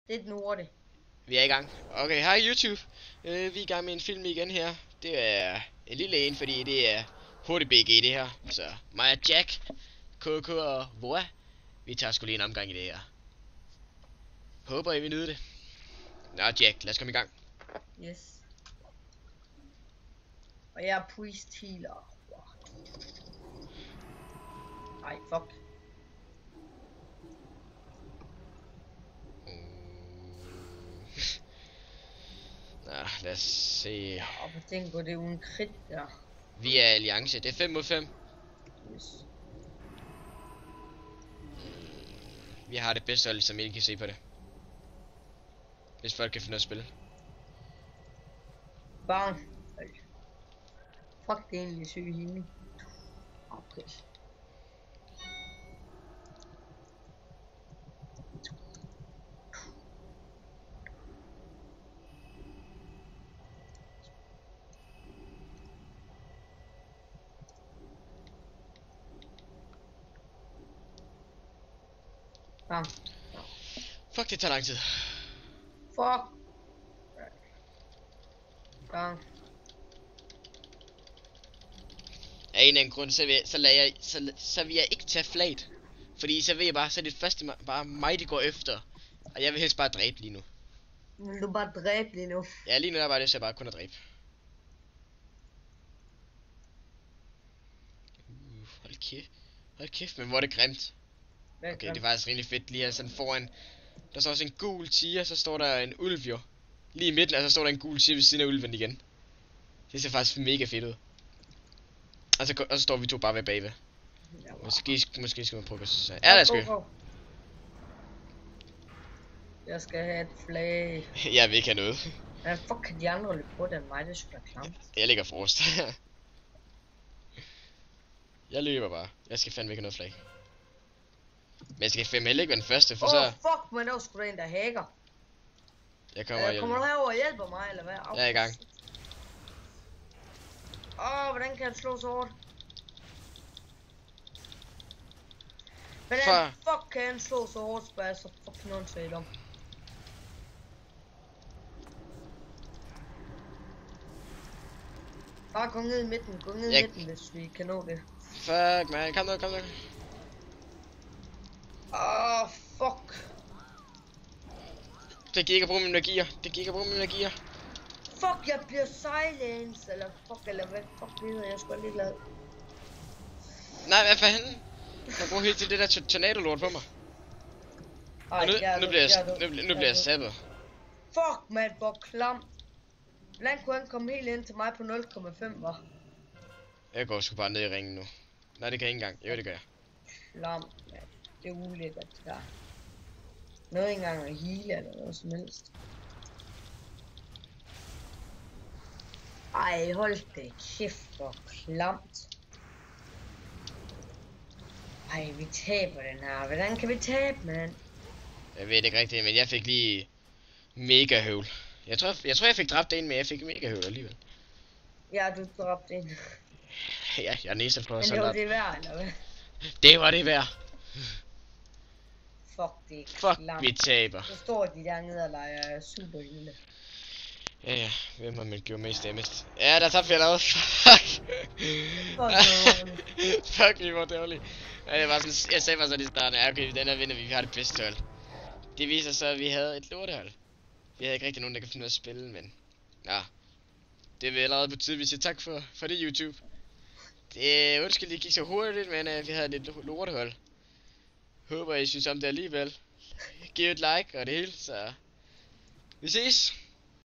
Det er den hurtige. Vi er i gang. Okay, hej YouTube. Vi er i gang med en film igen her. Det er en lille en, fordi det er HDBG det her. Så mig og Jack, KK og Voa, vi tager sgu lige en omgang i det her. Håber I vil nyde det. Nå Jack, lad os komme i gang. Yes. Og jeg er priest healer. Ej, fuck. Nå, lad os se. Og på den går det uden krit der. Vi er alliance. Det er 5 mod 5. Yes. Vi har det bedste hold, som I kan se på det. Hvis folk kan finde noget at spille. Bang. Fuck, det er egentlig syg healing. Okay. Bang. Fuck, det tager lang tid. Fuck. Bang. Af en eller anden grund, så vil jeg ikke tage flaget. Fordi så ved jeg bare, så er det første bare mig, de går efter. Og jeg vil helst bare dræbe lige nu. Vil du bare dræbe lige nu? Ja, lige nu er bare det, så jeg bare kun at dræbe. Hold kæft. Hold kæft, men hvor er det grimt. Okay, det er faktisk rimelig fedt lige her sådan foran. Der står også en gul tiger, så står der en ulv jo. Lige i midten, og så står der en gul tiger ved siden af ulven igen. Det ser faktisk mega fedt ud. Og så står vi to bare ved bagved. Måske skal man prøve at sige. Ja, lad os gå. Jeg skal have et flag. Jeg vil ikke have noget. Hvad fuck kan de andre løbe på den mig? Det skulle da klamt. Jeg ligger forrest. Jeg løber bare. Jeg skal fandme ikke have noget flag. Men jeg skal fandme heller ikke være den første, for så... Fuck, men der var sgu da en, der hacker. Jeg kommer og hjælper. Kommer du herover og hjælper mig, eller hvad? Jeg er i gang. Hvordan kan han slå så hårdt? Hvordan fuck kan han slå så hårdt, spørger jeg så fucking åndssvagt om. Bare gå ned i midten, hvis vi kan nå det. Fuck man, kom nu. Fuck. Det giver ikke at bruge mine energier. Fuck, jeg bliver silence, eller fuck, eller hvad fuck det hedder, jeg skulle lige glad. Nej, hvad fanden? Jeg bruger helt til det der tornado-lort på mig. Og nu bliver jeg sabbet. Fuck, man, hvor klam. Hvordan kunne han komme helt ind til mig på 0,5, var? Jeg går sgu bare ned i ringen nu. Nej, det kan jeg ikke engang. Jo, det gør jeg. Klam, man. Det er ulækkert, det der. Noget ikke engang at heale eller noget som helst. Ej, hold det kæft, hvor klamt. Ej, vi taber den her. Hvordan kan vi tabe, mand? Jeg ved det ikke rigtigt, men jeg fik lige mega høvl. Jeg tror jeg fik dræbt en, men jeg fik mega høvl alligevel. Ja, du dræbte en. Ja, jeg er næsten prøvet sådan. Men det var det værd, eller hvad? Det var det værd. Fuck, det er fuck, vi taber. Så står de dernede og leger super lille. Ja, hvem har man gjort mest damage? Ja, der tabte jeg lavet. Fuck. Fuck, vi var dårlige. Ja, det var sådan, jeg sagde bare sådan i starten, ja, okay, den her vinder vi har det bedste hold. Det viser så, at vi havde et lortehold. Vi havde ikke rigtig nogen, der kan finde noget at spille, men... Ja. Det er vel allerede på tide, vi siger tak for det, YouTube. Det undskyld, det gik så hurtigt, men vi havde et lortehold. Håber, I synes om det alligevel. Giv et like og det hele, så... Vi ses!